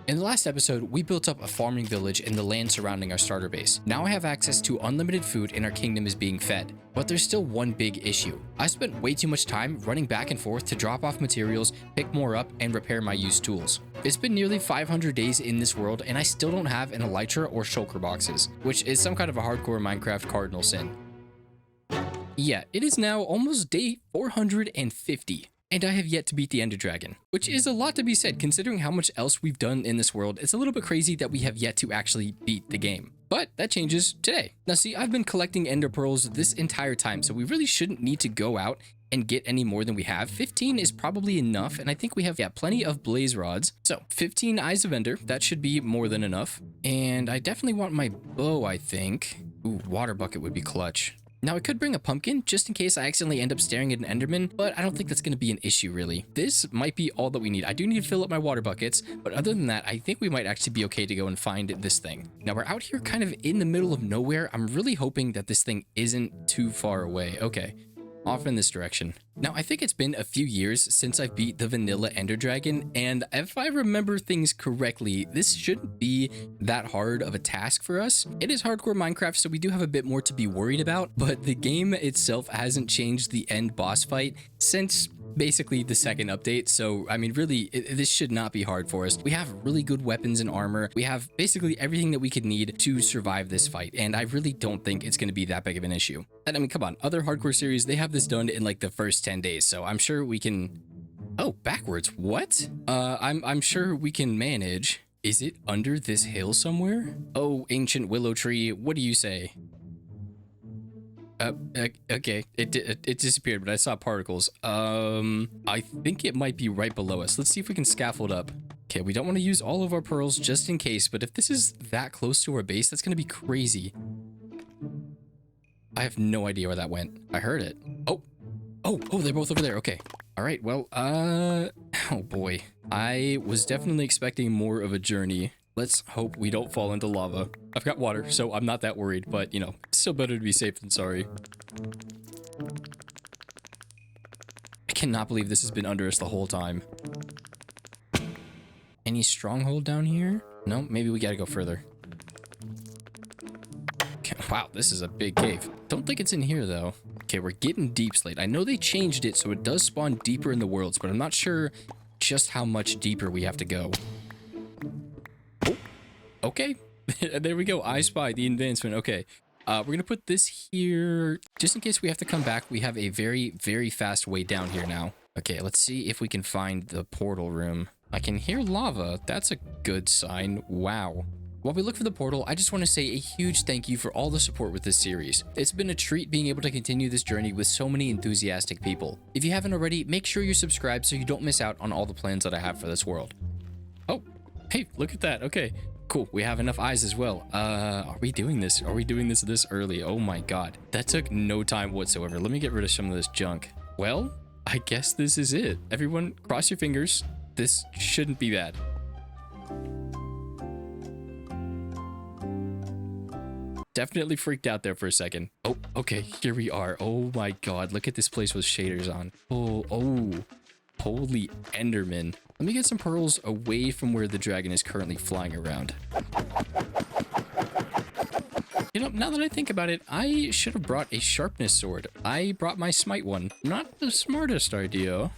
In the last episode, we built up a farming village in the land surrounding our starter base. Now I have access to unlimited food and our kingdom is being fed. But there's still one big issue. I spent way too much time running back and forth to drop off materials, pick more up, and repair my used tools. It's been nearly 500 days in this world and I still don't have an elytra or shulker boxes, which is some kind of a hardcore Minecraft cardinal sin. Yeah, it is now almost day 450. And I have yet to beat the Ender Dragon, which is a lot to be said considering how much else we've done in this world. It's a little bit crazy that we have yet to actually beat the game. But that changes today. Now see, I've been collecting Ender Pearls this entire time, so we really shouldn't need to go out and get any more than we have. 15 is probably enough, and I think we have plenty of blaze rods. So 15 Eyes of Ender, that should be more than enough. And I definitely want my bow, I think. Ooh, water bucket would be clutch. Now, I could bring a pumpkin just in case I accidentally end up staring at an Enderman, but I don't think that's going to be an issue, really. This might be all that we need. I do need to fill up my water buckets, but other than that, I think we might actually be okay to go and find this thing. Now, we're out here kind of in the middle of nowhere. I'm really hoping that this thing isn't too far away. Okay, off in this direction. Now, I think it's been a few years since I've beat the vanilla Ender Dragon, and if I remember things correctly, this shouldn't be that hard of a task for us. It is hardcore Minecraft, so we do have a bit more to be worried about, but the game itself hasn't changed the end boss fight since basically the second update. So I mean, really, this should not be hard for us. We have really good weapons and armor. We have basically everything that we could need to survive this fight, and I really don't think it's going to be that big of an issue. And I mean, come on, other hardcore series, they have this done in like the first 10 days, so I'm sure we can... Oh, backwards, what? I'm sure we can manage. Is it under this hill somewhere? Oh, ancient willow tree, what do you say? Okay, it disappeared, but I saw particles. I think it might be right below us. Let's see if we can scaffold up. Okay, we don't want to use all of our pearls just in case, but if this is that close to our base, that's going to be crazy. I have no idea where that went. I heard it. Oh, they're both over there. Okay. All right, well, oh boy. I was definitely expecting more of a journey. Let's hope we don't fall into lava. I've got water, so I'm not that worried, but, you know, it's still better to be safe than sorry. I cannot believe this has been under us the whole time. Any stronghold down here? No, maybe we gotta go further. Okay, wow, this is a big cave. Don't think it's in here, though. Okay, we're getting deep slate. I know they changed it, so it does spawn deeper in the worlds, but I'm not sure just how much deeper we have to go. Okay, there we go. I spy the advancement. Okay, we're gonna put this here just in case we have to come back. We have a very, very fast way down here now. Okay, let's see if we can find the portal room. I can hear lava. That's a good sign. Wow. While we look for the portal, I just want to say a huge thank you for all the support with this series. It's been a treat being able to continue this journey with so many enthusiastic people. If you haven't already, make sure you're subscribed so you don't miss out on all the plans that I have for this world. Oh, hey, look at that. Okay. Cool, we have enough eyes as well. Are we doing this? Are we doing this early? Oh my god. That took no time whatsoever. Let me get rid of some of this junk. Well, I guess this is it. Everyone, cross your fingers. This shouldn't be bad. Definitely freaked out there for a second. Oh, okay, here we are. Oh my god, look at this place with shaders on. Oh. Holy Enderman. Let me get some pearls away from where the dragon is currently flying around. You know, now that I think about it, I should have brought a sharpness sword. I brought my smite one. Not the smartest idea.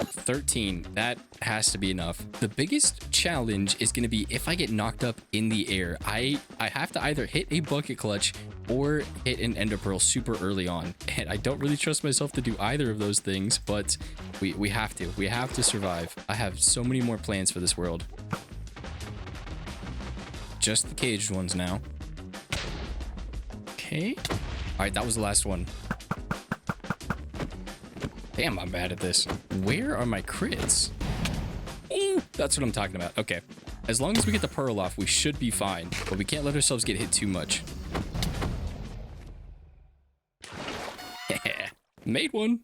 13. That has to be enough. The biggest challenge is going to be if I get knocked up in the air. I have to either hit a bucket clutch or hit an ender pearl super early on. And I don't really trust myself to do either of those things, but we have to. We have to survive. I have so many more plans for this world. Just the caged ones now. Okay. All right, that was the last one. Damn, I'm bad at this. Where are my crits? Ooh, that's what I'm talking about. Okay. As long as we get the pearl off, we should be fine. But we can't let ourselves get hit too much. Made one.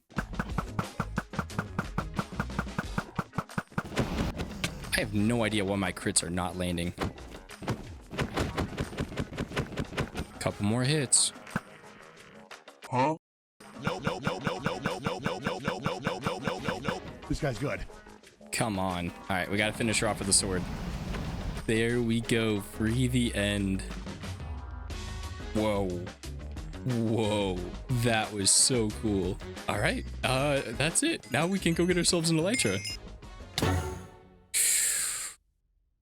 I have no idea why my crits are not landing. Couple more hits. Huh? No. This guy's good. Come on. All right, we got to finish her off with the sword. There we go. Free the end. Whoa. Whoa. That was so cool. All right. That's it. Now we can go get ourselves an elytra.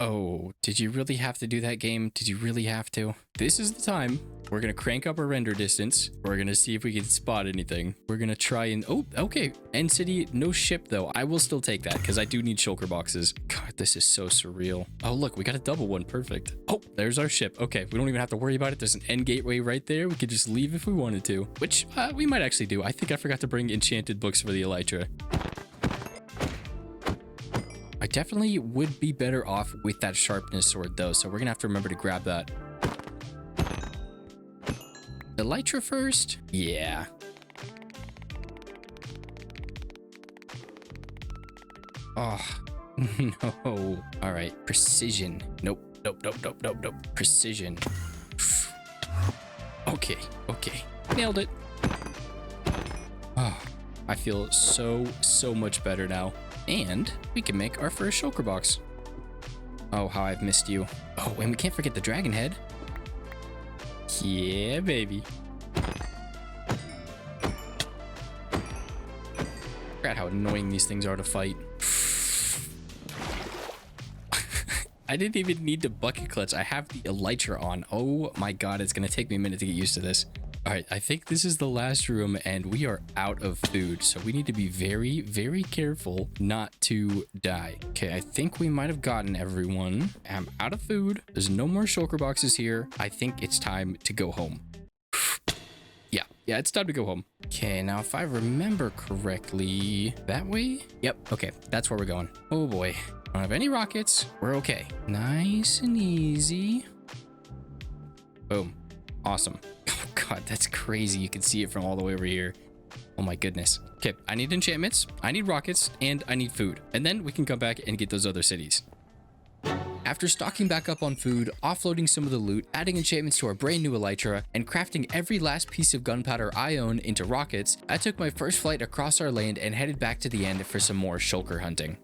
Oh, did you really have to do that, game? Did you really have to? This is the time. We're going to crank up our render distance. We're going to see if we can spot anything. We're going to try and... Oh, okay. End city, no ship, though. I will still take that because I do need shulker boxes. God, this is so surreal. Oh, look, we got a double one. Perfect. Oh, there's our ship. Okay, we don't even have to worry about it. There's an end gateway right there. We could just leave if we wanted to, which we might actually do. I think I forgot to bring enchanted books for the elytra. I definitely would be better off with that sharpness sword, though, so we're going to have to remember to grab that. Elytra first? Yeah. Oh, no. All right, precision. Nope, nope, nope, nope, nope, nope. Precision. Okay, okay. Nailed it. Oh, I feel so much better now. And we can make our first shulker box. Oh, how I've missed you. Oh, and we can't forget the dragon head. Yeah, baby. Forgot how annoying these things are to fight. I didn't even need to bucket clutch. I have the elytra on. Oh my god, it's gonna take me a minute to get used to this. All right, I think this is the last room and we are out of food. So we need to be very, very careful not to die. Okay, I think we might have gotten everyone. I'm out of food. There's no more shulker boxes here. I think it's time to go home. Yeah, it's time to go home. Okay, now if I remember correctly, that way? Yep, okay, that's where we're going. Oh boy, don't have any rockets. We're okay. Nice and easy. Boom, awesome. Oh god, that's crazy. You can see it from all the way over here. Oh my goodness. Okay, I need enchantments, I need rockets, and I need food. And then we can come back and get those other cities. After stocking back up on food, offloading some of the loot, adding enchantments to our brand new elytra, and crafting every last piece of gunpowder I own into rockets, I took my first flight across our land and headed back to the end for some more shulker hunting.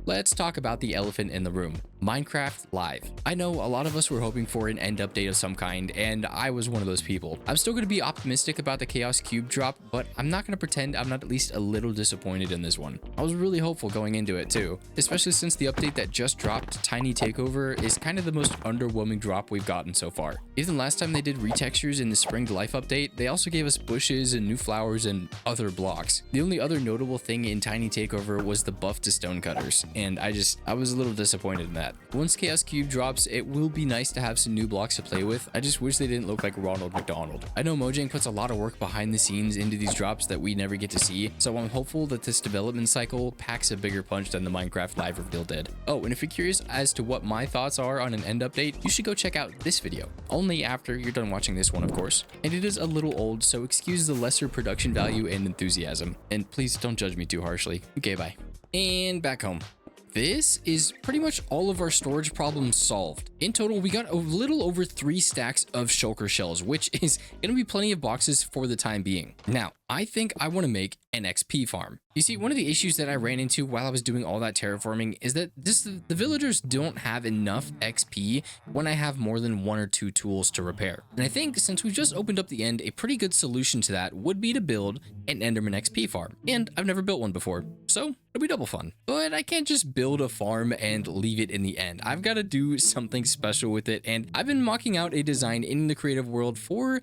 Let's talk about the elephant in the room. Minecraft Live. I know a lot of us were hoping for an end update of some kind, and I was one of those people. I'm still going to be optimistic about the Chaos Cube drop, but I'm not going to pretend I'm not at least a little disappointed in this one. I was really hopeful going into it too, especially since the update that just dropped, Tiny Takeover, is kind of the most underwhelming drop we've gotten so far. Even last time they did retextures in the Spring to Life update, they also gave us bushes and new flowers and other blocks. The only other notable thing in Tiny Takeover was the buff to stonecutters, and I was a little disappointed in that. Once Chaos Cube drops, it will be nice to have some new blocks to play with. I just wish they didn't look like Ronald McDonald. I know Mojang puts a lot of work behind the scenes into these drops that we never get to see, so I'm hopeful that this development cycle packs a bigger punch than the Minecraft Live reveal did. Oh, and if you're curious as to what my thoughts are on an end update, you should go check out this video. Only after you're done watching this one, of course. And it is a little old, so excuse the lesser production value and enthusiasm. And please don't judge me too harshly. Okay, bye. And back home. This is pretty much all of our storage problems solved. In total, we got a little over 3 stacks of shulker shells, which is going to be plenty of boxes for the time being. Now, I think I want to make an XP farm. You see, one of the issues that I ran into while I was doing all that terraforming is that the villagers don't have enough XP when I have more than 1 or 2 tools to repair. And I think since we've just opened up the end, a pretty good solution to that would be to build an Enderman XP farm. And I've never built one before, so it'll be double fun. But I can't just build a farm and leave it in the end. I've got to do something special with it, and I've been mocking out a design in the creative world for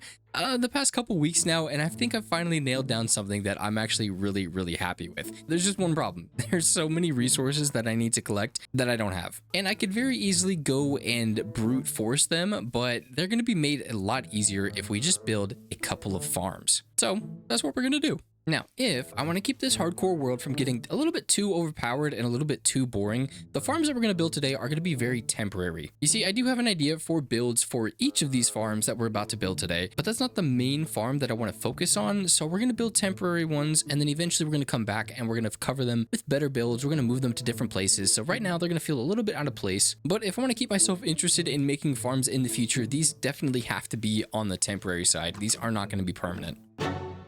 the past couple weeks now, and I think I've finally nailed down something that I'm actually really happy with. There's just one problem. There's so many resources that I need to collect that I don't have. And I could very easily go and brute force them, but they're going to be made a lot easier if we just build a couple of farms. So that's what we're going to do. Now, if I want to keep this hardcore world from getting a little bit too overpowered and a little bit too boring, the farms that we're going to build today are going to be very temporary. You see, I do have an idea for builds for each of these farms that we're about to build today, but that's not the main farm that I want to focus on. So we're going to build temporary ones, and then eventually we're going to come back and we're going to cover them with better builds. We're going to move them to different places. So right now they're going to feel a little bit out of place, but if I want to keep myself interested in making farms in the future, these definitely have to be on the temporary side. These are not going to be permanent.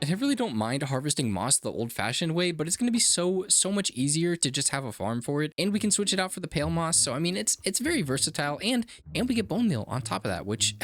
And I really don't mind harvesting moss the old-fashioned way, but it's going to be so much easier to just have a farm for it, and we can switch it out for the pale moss. So I mean, it's very versatile, and we get bone meal on top of that, which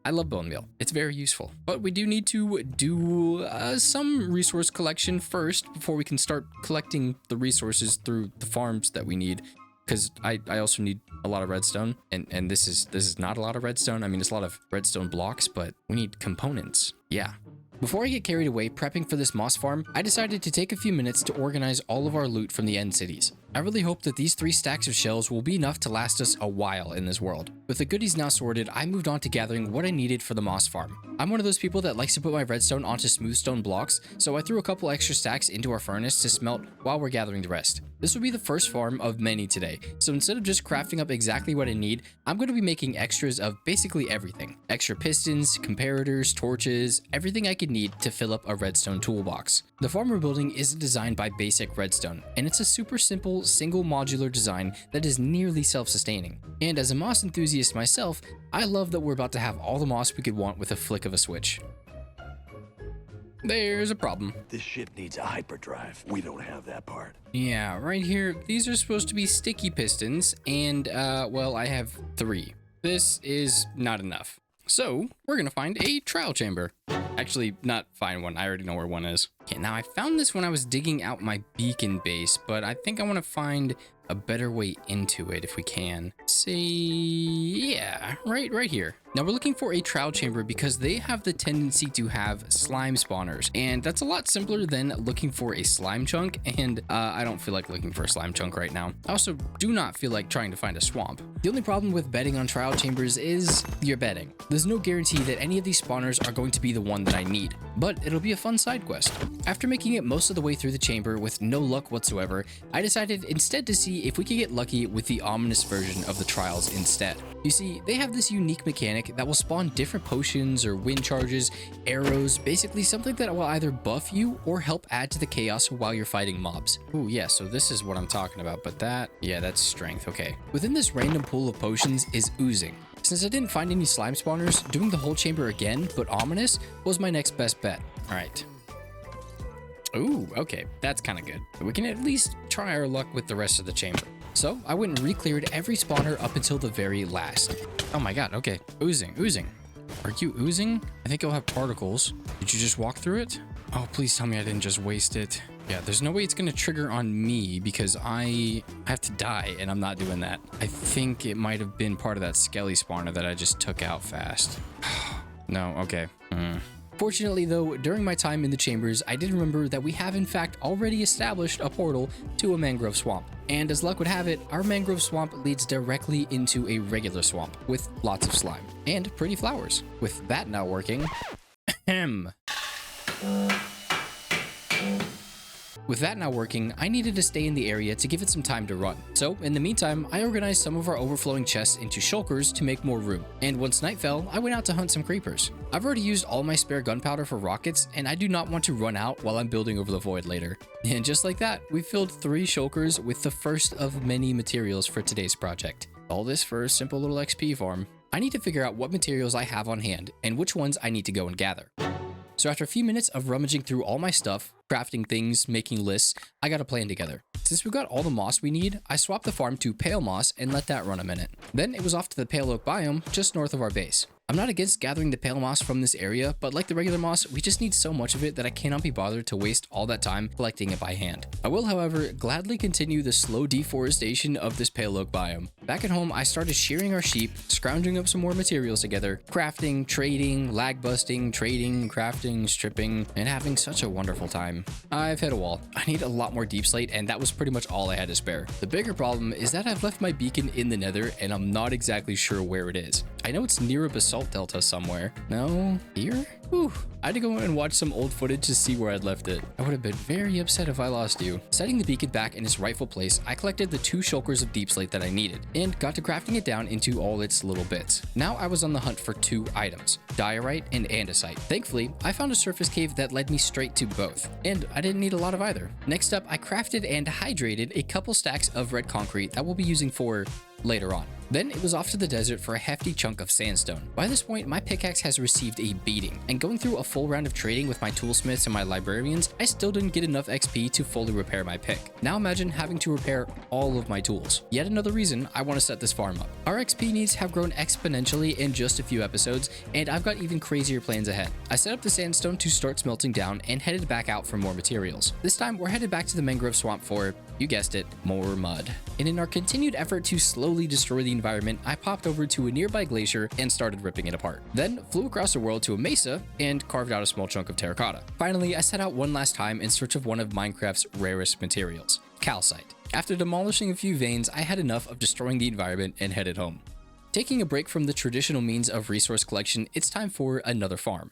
I love bone meal. It's very useful. But we do need to do some resource collection first before we can start collecting the resources through the farms that we need. Because I also need a lot of redstone, and this is not a lot of redstone. I mean, it's a lot of redstone blocks, but we need components. Yeah. Before I get carried away prepping for this moss farm, I decided to take a few minutes to organize all of our loot from the end cities. I really hope that these 3 stacks of shells will be enough to last us a while in this world. With the goodies now sorted, I moved on to gathering what I needed for the moss farm. I'm one of those people that likes to put my redstone onto smooth stone blocks, so I threw a couple extra stacks into our furnace to smelt while we're gathering the rest. This will be the first farm of many today, so instead of just crafting up exactly what I need, I'm going to be making extras of basically everything. Extra pistons, comparators, torches, everything I could need to fill up a redstone toolbox. The farm we're building is designed by BasicRedstone, and it's a super simple single modular design that is nearly self-sustaining. And as a moss enthusiast myself, I love that we're about to have all the moss we could want with a flick of a switch. There's a problem. This ship needs a hyperdrive. We don't have that part. Yeah, right here, these are supposed to be sticky pistons, and well, I have 3. This is not enough. So we're gonna find a trial chamber. Actually, not find one. I already know where one is. Okay, now I found this when I was digging out my beacon base, but I think I want to find a better way into it if we can. See, yeah, right here. Now we're looking for a trial chamber because they have the tendency to have slime spawners, and that's a lot simpler than looking for a slime chunk, and I don't feel like looking for a slime chunk right now. I also do not feel like trying to find a swamp. The only problem with betting on trial chambers is you're betting. There's no guarantee that any of these spawners are going to be the one that I need, but it'll be a fun side quest. After making it most of the way through the chamber with no luck whatsoever, I decided instead to see if we could get lucky with the ominous version of the trials instead. You see, they have this unique mechanic that will spawn different potions or wind charges, arrows, basically something that will either buff you or help add to the chaos while you're fighting mobs. Ooh, yeah, so this is what I'm talking about, but yeah, that's strength, okay. Within this random pool of potions is oozing. Since I didn't find any slime spawners, doing the whole chamber again, but ominous, was my next best bet. All right. Ooh, okay, that's kind of good. We can at least try our luck with the rest of the chamber. So I went and re-cleared every spawner up until the very last. Oh my god, okay. Oozing. Are you oozing? I think you'll have particles. Did you just walk through it? Oh, please tell me I didn't just waste it. Yeah, there's no way it's gonna trigger on me because I have to die and I'm not doing that. I think it might have been part of that skelly spawner that I just took out fast. No, okay. Fortunately though, during my time in the chambers, I did remember that we have in fact already established a portal to a mangrove swamp. And as luck would have it, our mangrove swamp leads directly into a regular swamp with lots of slime and pretty flowers. With that now working, With that now working, I needed to stay in the area to give it some time to run. So in the meantime, I organized some of our overflowing chests into shulkers to make more room. And once night fell, I went out to hunt some creepers. I've already used all my spare gunpowder for rockets, and I do not want to run out while I'm building over the void later. And just like that, we filled 3 shulkers with the first of many materials for today's project. All this for a simple little XP farm. I need to figure out what materials I have on hand and which ones I need to go and gather. So after a few minutes of rummaging through all my stuff, crafting things, making lists, I got a plan together. Since we got all the moss we need, I swapped the farm to pale moss and let that run a minute. Then it was off to the pale oak biome just north of our base. I'm not against gathering the pale moss from this area, but like the regular moss, we just need so much of it that I cannot be bothered to waste all that time collecting it by hand. I will, however, gladly continue the slow deforestation of this pale oak biome. Back at home, I started shearing our sheep, scrounging up some more materials together, crafting, trading, lag busting, trading, crafting, stripping, and having such a wonderful time. I've hit a wall. I need a lot more deep slate, and that was pretty much all I had to spare. The bigger problem is that I've left my beacon in the nether, and I'm not exactly sure where it is. I know it's near a basalt delta somewhere. No? Here? Whew. I had to go and watch some old footage to see where I'd left it. I would have been very upset if I lost you. Setting the beacon back in its rightful place, I collected the 2 shulkers of deep slate that I needed, and got to crafting it down into all its little bits. Now I was on the hunt for 2 items, diorite and andesite. Thankfully, I found a surface cave that led me straight to both, and I didn't need a lot of either. Next up, I crafted and hydrated a couple stacks of red concrete that we'll be using for later on. Then it was off to the desert for a hefty chunk of sandstone. By this point, my pickaxe has received a beating, and going through a full round of trading with my toolsmiths and my librarians, I still didn't get enough XP to fully repair my pick. Now imagine having to repair all of my tools. Yet another reason I want to set this farm up. Our XP needs have grown exponentially in just a few episodes, and I've got even crazier plans ahead. I set up the sandstone to start smelting down and headed back out for more materials. This time, we're headed back to the mangrove swamp for, you guessed it, more mud. And in our continued effort to slowly destroy the environment, I popped over to a nearby glacier and started ripping it apart. Then flew across the world to a mesa and carved out a small chunk of terracotta. Finally, I set out one last time in search of one of Minecraft's rarest materials, calcite. After demolishing a few veins, I had enough of destroying the environment and headed home. Taking a break from the traditional means of resource collection, it's time for another farm.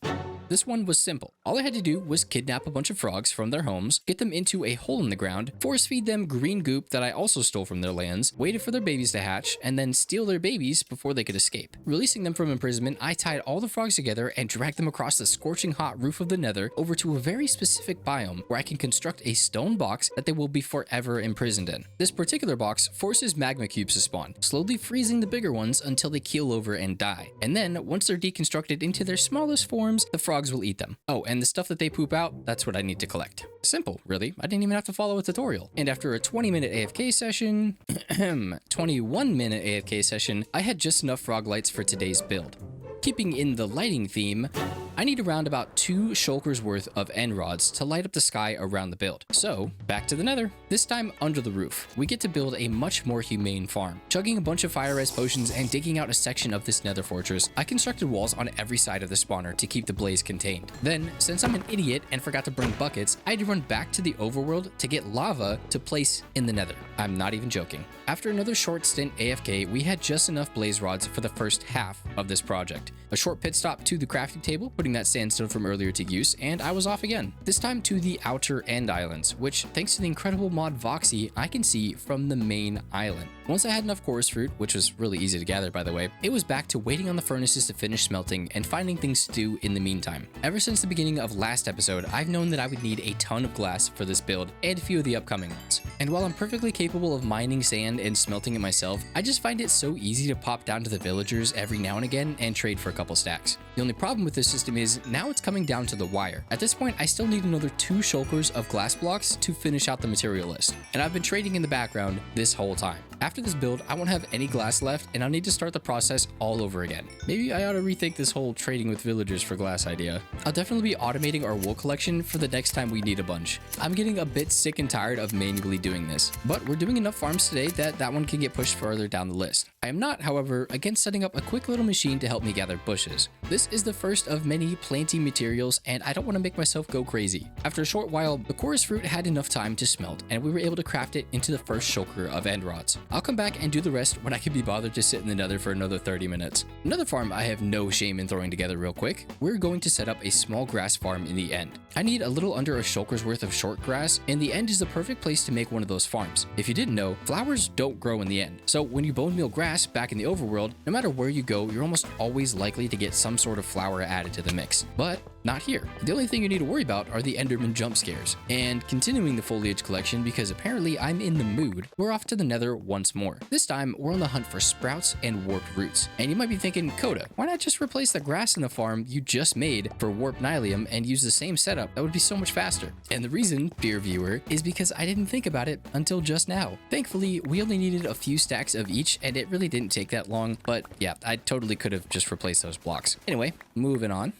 This one was simple. All I had to do was kidnap a bunch of frogs from their homes, get them into a hole in the ground, force feed them green goop that I also stole from their lands, waited for their babies to hatch, and then steal their babies before they could escape. Releasing them from imprisonment, I tied all the frogs together and dragged them across the scorching hot roof of the nether over to a very specific biome where I can construct a stone box that they will be forever imprisoned in. This particular box forces magma cubes to spawn, slowly freezing the bigger ones until they keel over and die. And then, once they're deconstructed into their smallest forms, the frogs will eat them. Oh, and the stuff that they poop out, that's what I need to collect. Simple, really. I didn't even have to follow a tutorial. And after a 20-minute AFK session, 21-minute AFK session, I had just enough frog lights for today's build. Keeping in the lighting theme, I need around about 2 shulkers worth of end rods to light up the sky around the build. So, back to the nether. This time under the roof, we get to build a much more humane farm. Chugging a bunch of fire res potions and digging out a section of this nether fortress, I constructed walls on every side of the spawner to keep the blaze contained. Then, since I'm an idiot and forgot to bring buckets, I had to run back to the overworld to get lava to place in the nether. I'm not even joking. After another short stint AFK, we had just enough blaze rods for the first half of this project. A short pit stop to the crafting table, putting that sandstone from earlier to use, and I was off again. This time to the outer end islands, which, thanks to the incredible mod Voxy, I can see from the main island. Once I had enough chorus fruit, which was really easy to gather by the way, it was back to waiting on the furnaces to finish smelting and finding things to do in the meantime. Ever since the beginning of last episode, I've known that I would need a ton of glass for this build and a few of the upcoming ones. And while I'm perfectly capable of mining sand and smelting it myself, I just find it so easy to pop down to the villagers every now and again and trade for a couple stacks. The only problem with this system is now it's coming down to the wire. At this point, I still need another 2 shulkers of glass blocks to finish out the material list, and I've been trading in the background this whole time. After this build, I won't have any glass left, and I'll need to start the process all over again. Maybe I ought to rethink this whole trading with villagers for glass idea. I'll definitely be automating our wool collection for the next time we need a bunch. I'm getting a bit sick and tired of manually doing this, but we're doing enough farms today that one can get pushed further down the list. I am not, however, against setting up a quick little machine to help me gather bushes. This is the first of many planting materials, and I don't want to make myself go crazy. After a short while, the chorus fruit had enough time to smelt, and we were able to craft it into the first shulker of end rods. I'll come back and do the rest when I can be bothered to sit in the nether for another 30 minutes. Another farm I have no shame in throwing together real quick. We're going to set up a small grass farm in the end. I need a little under a shulker's worth of short grass, and the end is the perfect place to make one of those farms. If you didn't know, flowers don't grow in the end. So when you bone meal grass back in the overworld, no matter where you go, you're almost always likely to get some sort of flower added to the mix. But not here. The only thing you need to worry about are the Enderman jump scares. And continuing the foliage collection, because apparently I'm in the mood, we're off to the nether once more. This time, we're on the hunt for sprouts and warped roots. And you might be thinking, Coda, why not just replace the grass in the farm you just made for warped nylium and use the same setup? That would be so much faster. And the reason, dear viewer, is because I didn't think about it until just now. Thankfully, we only needed a few stacks of each, and it really didn't take that long, but yeah, I totally could have just replaced those blocks. Anyway, moving on.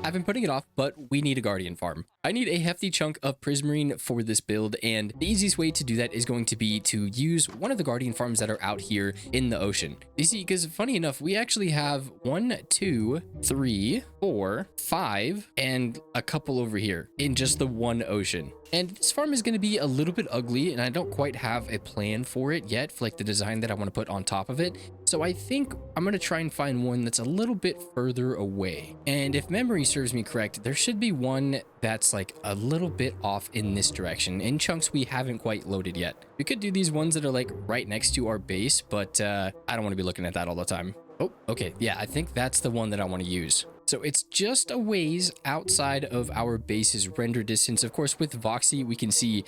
I've been putting it off, but we need a guardian farm. I need a hefty chunk of prismarine for this build, and the easiest way to do that is going to be to use one of the guardian farms that are out here in the ocean. You see, because funny enough, we actually have 1, 2, 3, 4, 5, and a couple over here in just the one ocean. And this farm is going to be a little bit ugly, and I don't quite have a plan for it yet, for like the design that I want to put on top of it. So I think I'm going to try and find one that's a little bit further away. And if memory serves me correct, there should be one that's like a little bit off in this direction, in chunks we haven't quite loaded yet. We could do these ones that are like right next to our base, but I don't want to be looking at that all the time. Oh, okay. Yeah, I think that's the one that I want to use. So it's just a ways outside of our base's render distance. Of course, with Voxy, we can see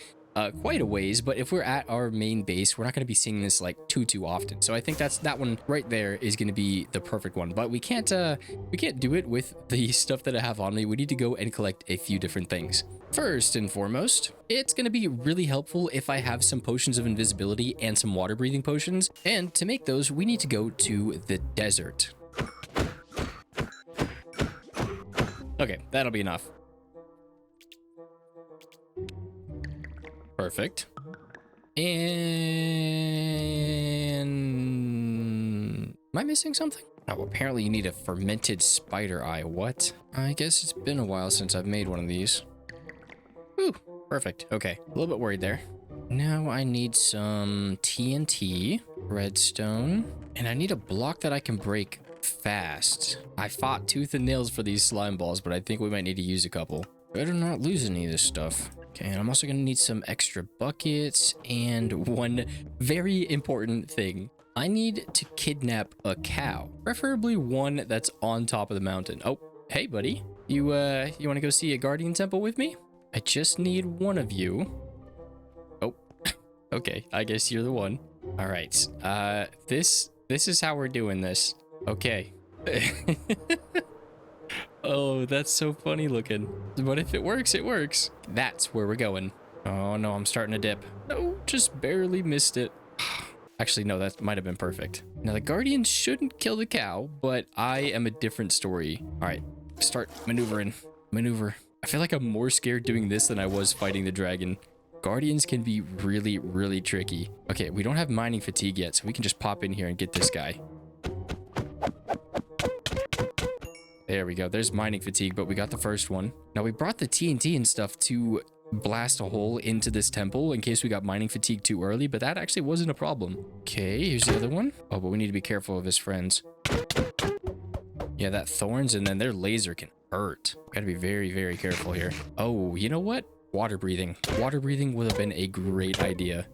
quite a ways, but if we're at our main base, we're not going to be seeing this like too often. So I think that one right there is going to be the perfect one, but we can't do it with the stuff that I have on me. We need to go and collect a few different things. First and foremost, it's going to be really helpful if I have some potions of invisibility and some water breathing potions. And to make those, we need to go to the desert. Okay, that'll be enough. Perfect. And am I missing something? Oh, apparently you need a fermented spider eye. What? I guess it's been a while since I've made one of these. Ooh, perfect. Okay, a little bit worried there. Now I need some TNT, redstone, and I need a block that I can break fast. I fought tooth and nails for these slime balls, but I think we might need to use a couple. Better not lose any of this stuff. Okay, and I'm also going to need some extra buckets and one very important thing. I need to kidnap a cow, preferably one that's on top of the mountain. Oh, hey, buddy. You want to go see a guardian temple with me? I just need one of you. Oh, okay. I guess you're the one. All right. This is how we're doing this. Okay. Oh, that's so funny looking. But if it works, it works. That's where we're going. Oh no, I'm starting to dip. No, just barely missed it. Actually, no, that might have been perfect. Now, the guardians shouldn't kill the cow, but I am a different story. All right, start maneuvering. Maneuver. I feel like I'm more scared doing this than I was fighting the dragon. Guardians can be really, really tricky. Okay, we don't have mining fatigue yet, so we can just pop in here and get this guy. There we go. There's mining fatigue, but we got the first one. Now, we brought the TNT and stuff to blast a hole into this temple in case we got mining fatigue too early, but that actually wasn't a problem. Okay, here's the other one. Oh, but we need to be careful of his friends. Yeah, that thorns and then their laser can hurt. Gotta be very, very careful here. Oh, you know what? Water breathing. Water breathing would have been a great idea.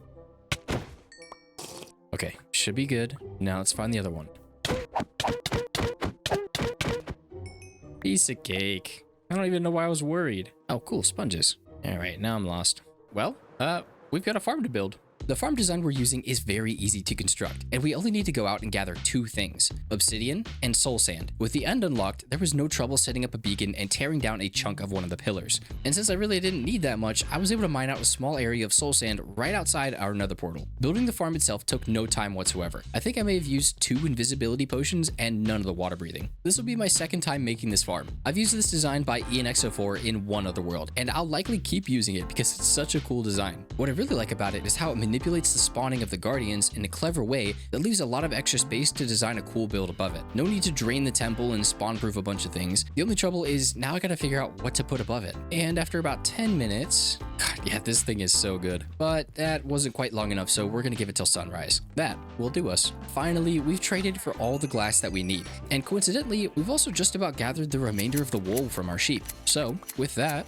Okay, should be good. Now let's find the other one. Piece of cake. I don't even know why I was worried. Oh, cool, sponges. All right, now I'm lost. Well, we've got a farm to build. The farm design we're using is very easy to construct, and we only need to go out and gather two things, obsidian and soul sand. With the end unlocked, there was no trouble setting up a beacon and tearing down a chunk of one of the pillars. And since I really didn't need that much, I was able to mine out a small area of soul sand right outside our nether portal. Building the farm itself took no time whatsoever. I think I may have used 2 invisibility potions and none of the water breathing. This will be my second time making this farm. I've used this design by ianxofour in one other world, and I'll likely keep using it because it's such a cool design. What I really like about it is how it manipulates the spawning of the guardians in a clever way that leaves a lot of extra space to design a cool build above it. No need to drain the temple and spawn proof a bunch of things. The only trouble is now I gotta figure out what to put above it. And after about 10 minutes, God, yeah, this thing is so good. But that wasn't quite long enough, so we're gonna give it till sunrise. That will do us. Finally, we've traded for all the glass that we need. And coincidentally, we've also just about gathered the remainder of the wool from our sheep. So with that,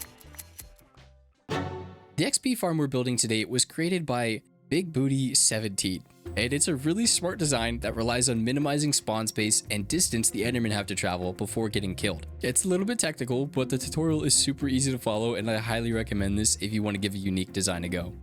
the XP farm we're building today was created by Big Booty 17, and it's a really smart design that relies on minimizing spawn space and distance the Endermen have to travel before getting killed. It's a little bit technical, but the tutorial is super easy to follow, and I highly recommend this if you want to give a unique design a go.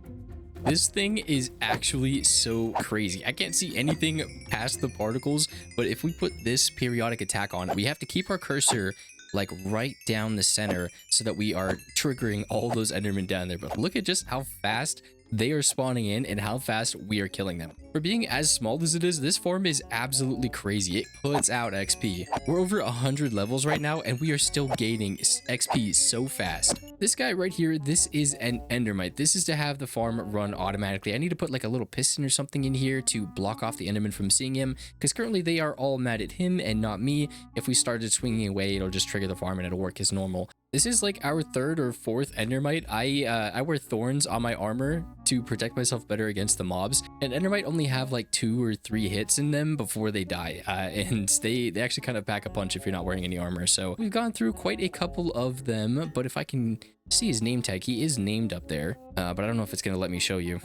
This thing is actually so crazy. I can't see anything past the particles, but if we put this periodic attack on, we have to keep our cursor like right down the center so that we are triggering all those Endermen down there. But look at just how fast they are spawning in and how fast we are killing them. For being as small as it is, this farm is absolutely crazy. It puts out XP. We're over 100 levels right now and we are still gaining XP so fast. This guy right here, this is an endermite. This is to have the farm run automatically. I need to put like a little piston or something in here to block off the enderman from seeing him, because currently they are all mad at him and not me. If we started swinging away, it'll just trigger the farm and it'll work as normal. This is like our 3rd or 4th endermite. I wear thorns on my armor to protect myself better against the mobs, and endermite only have like 2 or 3 hits in them before they die, and they actually kind of pack a punch if you're not wearing any armor. So we've gone through quite a couple of them, but if I can see his name tag, he is named up there, but I don't know if it's gonna let me show you.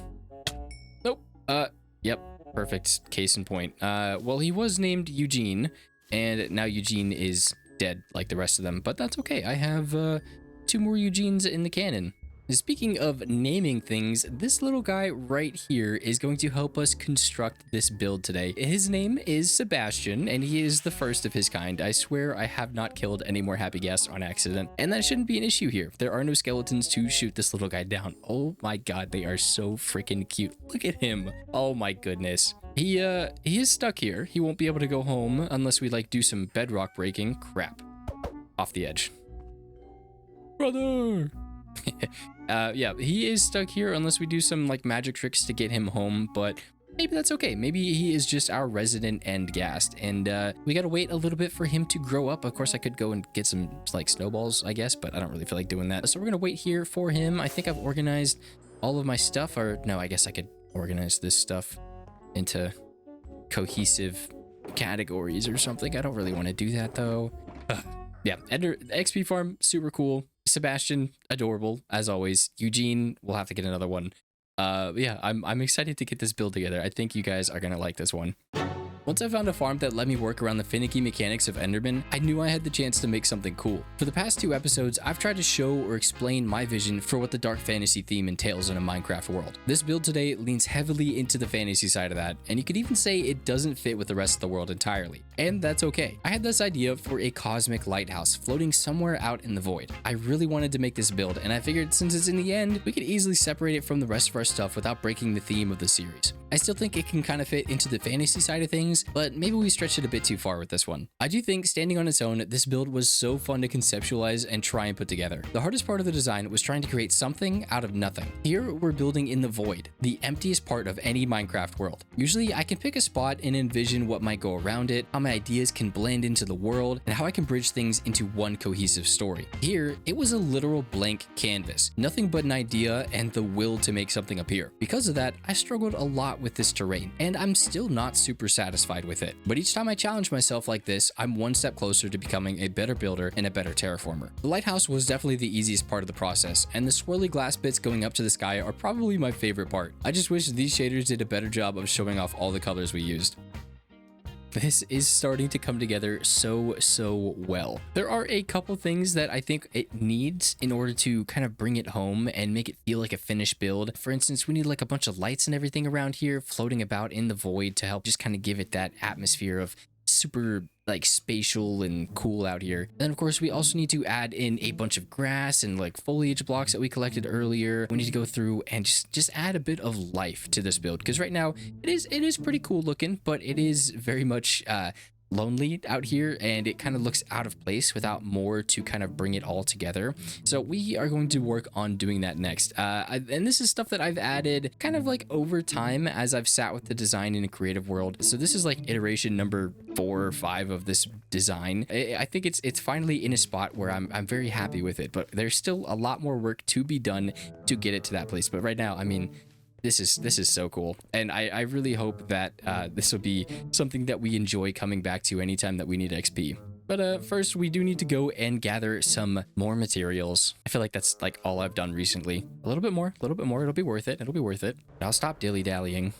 Nope. Yep, perfect. Case in point. Well, he was named Eugene, and now Eugene is dead like the rest of them, but that's okay. I have 2 more Eugenes in the cannon. Speaking of naming things, this little guy right here is going to help us construct this build today. His name is Sebastian, and he is the first of his kind. I swear I have not killed any more happy guests on accident, and that shouldn't be an issue here. There are no skeletons to shoot this little guy down. Oh my god, they are so freaking cute. Look at him. Oh my goodness. He is stuck here. He won't be able to go home unless we like do some bedrock breaking. Crap. Off the edge. Brother! Yeah, he is stuck here unless we do some like magic tricks to get him home, but maybe that's okay. Maybe he is just our resident end ghast, and we gotta wait a little bit for him to grow up. Of course, I could go and get some like snowballs, I guess, but I don't really feel like doing that. So we're gonna wait here for him. I think I've organized all of my stuff, or no, I guess I could organize this stuff into cohesive categories or something. I don't really want to do that though. Yeah, XP farm, super cool. Sebastian, adorable as always. Eugene, we'll have to get another one. Yeah, I'm excited to get this build together. I think you guys are gonna like this one. Once I found a farm that let me work around the finicky mechanics of Enderman, I knew I had the chance to make something cool. For the past 2 episodes, I've tried to show or explain my vision for what the dark fantasy theme entails in a Minecraft world. This build today leans heavily into the fantasy side of that, and you could even say it doesn't fit with the rest of the world entirely. And that's okay. I had this idea for a cosmic lighthouse floating somewhere out in the void. I really wanted to make this build, and I figured since it's in the end, we could easily separate it from the rest of our stuff without breaking the theme of the series. I still think it can kind of fit into the fantasy side of things, but maybe we stretched it a bit too far with this one. I do think standing on its own, this build was so fun to conceptualize and try and put together. The hardest part of the design was trying to create something out of nothing. Here, we're building in the void, the emptiest part of any Minecraft world. Usually, I can pick a spot and envision what might go around it, how my ideas can blend into the world, and how I can bridge things into one cohesive story. Here, it was a literal blank canvas, nothing but an idea and the will to make something appear. Because of that, I struggled a lot with this terrain, and I'm still not super satisfied with it. But each time I challenge myself like this, I'm one step closer to becoming a better builder and a better terraformer. The lighthouse was definitely the easiest part of the process, and the swirly glass bits going up to the sky are probably my favorite part. I just wish these shaders did a better job of showing off all the colors we used. This is starting to come together so well. There are a couple things that I think it needs in order to kind of bring it home and make it feel like a finished build. For instance, we need like a bunch of lights and everything around here floating about in the void to help just kind of give it that atmosphere of super like spatial and cool out here. Then of course we also need to add in a bunch of grass and like foliage blocks that we collected earlier. We need to go through and just add a bit of life to this build, because right now it is pretty cool looking, but it is very much lonely out here, and it kind of looks out of place without more to kind of bring it all together. So we are going to work on doing that next. And this is stuff that I've added kind of like over time as I've sat with the design in a creative world. So this is like iteration number 4 or 5 of this design. I think it's finally in a spot where I'm very happy with it, but there's still a lot more work to be done to get it to that place. But right now, I mean, this is so cool, and I really hope that this will be something that we enjoy coming back to anytime that we need XP. But first, we do need to go and gather some more materials. I feel like that's like all I've done recently. A little bit more. It'll be worth it. It'll be worth it. I'll stop dilly-dallying.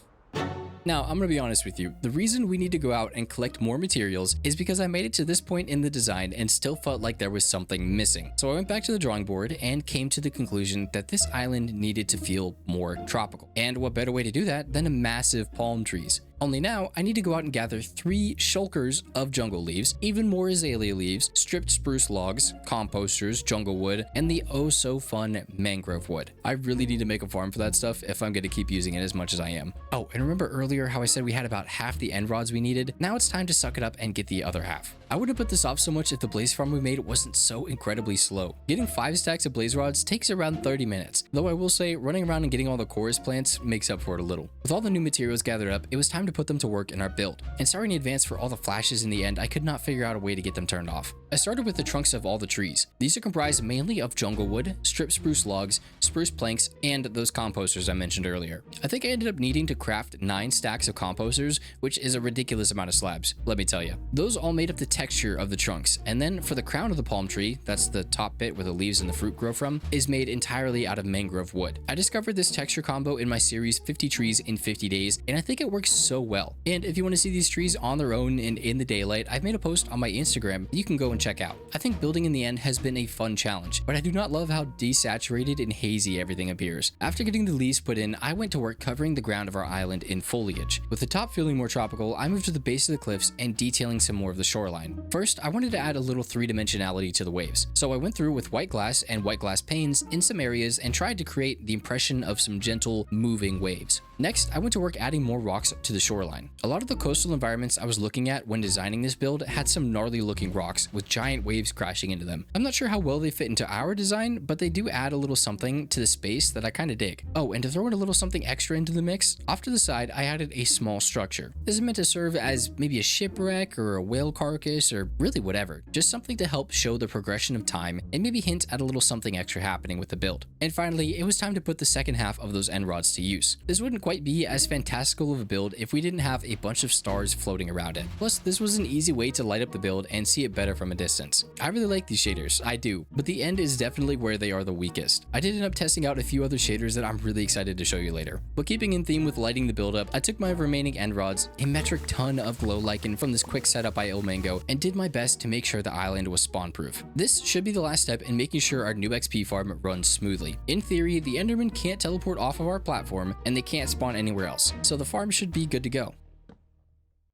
Now, I'm gonna be honest with you. The reason we need to go out and collect more materials is because I made it to this point in the design and still felt like there was something missing. So I went back to the drawing board and came to the conclusion that this island needed to feel more tropical. And what better way to do that than a massive palm trees? Only now, I need to go out and gather 3 shulkers of jungle leaves, even more azalea leaves, stripped spruce logs, composters, jungle wood, and the oh-so-fun mangrove wood. I really need to make a farm for that stuff if I'm going to keep using it as much as I am. Oh, and remember earlier how I said we had about half the end rods we needed? Now it's time to suck it up and get the other half. I wouldn't put this off so much if the blaze farm we made wasn't so incredibly slow. Getting 5 stacks of blaze rods takes around 30 minutes, though I will say running around and getting all the chorus plants makes up for it a little. With all the new materials gathered up, it was time to put them to work in our build. And sorry in advance for all the flashes in the end, I could not figure out a way to get them turned off. I started with the trunks of all the trees. These are comprised mainly of jungle wood, stripped spruce logs, spruce planks, and those composters I mentioned earlier. I think I ended up needing to craft 9 stacks of composters, which is a ridiculous amount of slabs, let me tell you. Those all made up the texture of the trunks. And then for the crown of the palm tree, that's the top bit where the leaves and the fruit grow from, is made entirely out of mangrove wood. I discovered this texture combo in my series 50 trees in 50 days, and I think it works so well. And if you want to see these trees on their own and in the daylight, I've made a post on my Instagram you can go and check out. I think building in the end has been a fun challenge, but I do not love how desaturated and hazy everything appears. After getting the leaves put in, I went to work covering the ground of our island in foliage. With the top feeling more tropical, I moved to the base of the cliffs and detailing some more of the shoreline. First, I wanted to add a little three-dimensionality to the waves, so I went through with white glass and white glass panes in some areas and tried to create the impression of some gentle, moving waves. Next, I went to work adding more rocks to the shoreline. A lot of the coastal environments I was looking at when designing this build had some gnarly looking rocks with giant waves crashing into them. I'm not sure how well they fit into our design, but they do add a little something to the space that I kind of dig. Oh, and to throw in a little something extra into the mix, off to the side I added a small structure. This is meant to serve as maybe a shipwreck or a whale carcass or really whatever, just something to help show the progression of time and maybe hint at a little something extra happening with the build. And finally, it was time to put the second half of those end rods to use. This wouldn't quite be as fantastical of a build if we didn't have a bunch of stars floating around it. Plus, this was an easy way to light up the build and see it better from a distance. I really like these shaders, I do, but the end is definitely where they are the weakest. I did end up testing out a few other shaders that I'm really excited to show you later. But keeping in theme with lighting the build up, I took my remaining end rods, a metric ton of glow lichen from this quick setup by ilmango, and did my best to make sure the island was spawn proof. This should be the last step in making sure our new XP farm runs smoothly. In theory, the Enderman can't teleport off of our platform and they can't spawn anywhere else, so the farm should be good to go.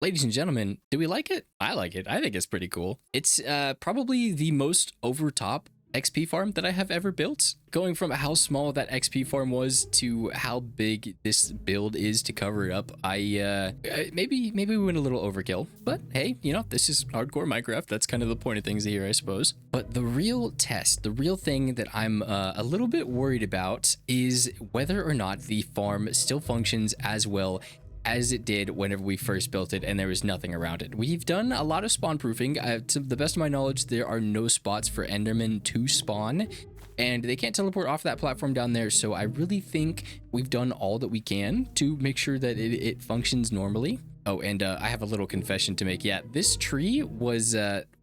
Ladies and gentlemen, do we like it? I like it. I think it's pretty cool. It's probably the most over top XP farm that I have ever built. Going from how small that XP farm was to how big this build is to cover it up, maybe we went a little overkill, but hey, you know, this is hardcore Minecraft. That's kind of the point of things here, I suppose. But the real test, the real thing that I'm a little bit worried about is whether or not the farm still functions as well as it did whenever we first built it and there was nothing around it. We've done a lot of spawn proofing. To the best of my knowledge, there are no spots for Endermen to spawn, and they can't teleport off that platform down there, so I really think we've done all that we can to make sure that it functions normally. Oh, and I have a little confession to make. Yeah, this tree was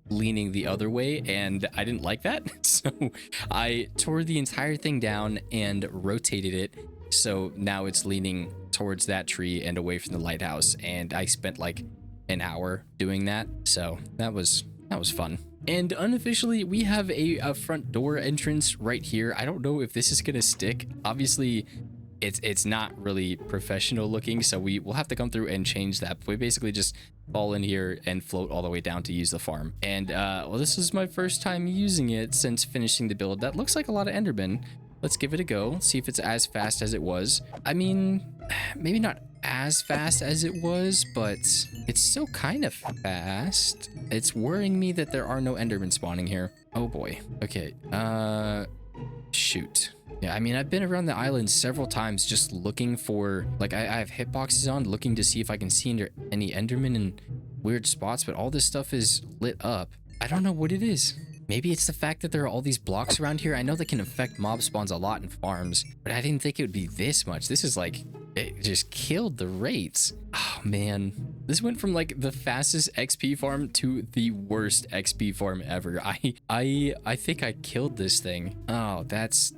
leaning the other way and I didn't like that, so I tore the entire thing down and rotated it, so now it's leaning towards that tree and away from the lighthouse, and I spent like an hour doing that, so that was fun. And unofficially, we have a front door entrance right here. I don't know if this is gonna stick. Obviously, it's not really professional looking, so we will have to come through and change that. We basically just fall in here and float all the way down to use the farm. And well, this is my first time using it since finishing the build. That looks like a lot of Endermen. Let's give it a go, see if it's as fast as it was. I mean, maybe not as fast as it was, but it's still kind of fast. It's worrying me that there are no Endermen spawning here. Oh boy. Okay, shoot. Yeah, I mean, I've been around the island several times just looking for, like, I have hitboxes on, looking to see if I can see any Endermen in weird spots, but all this stuff is lit up. I don't know what it is. Maybe it's the fact that there are all these blocks around here. I know that can affect mob spawns a lot in farms, but I didn't think it would be this much. This is like, it just killed the rates. Oh man, this went from like the fastest XP farm to the worst XP farm ever. I think I killed this thing. Oh, that's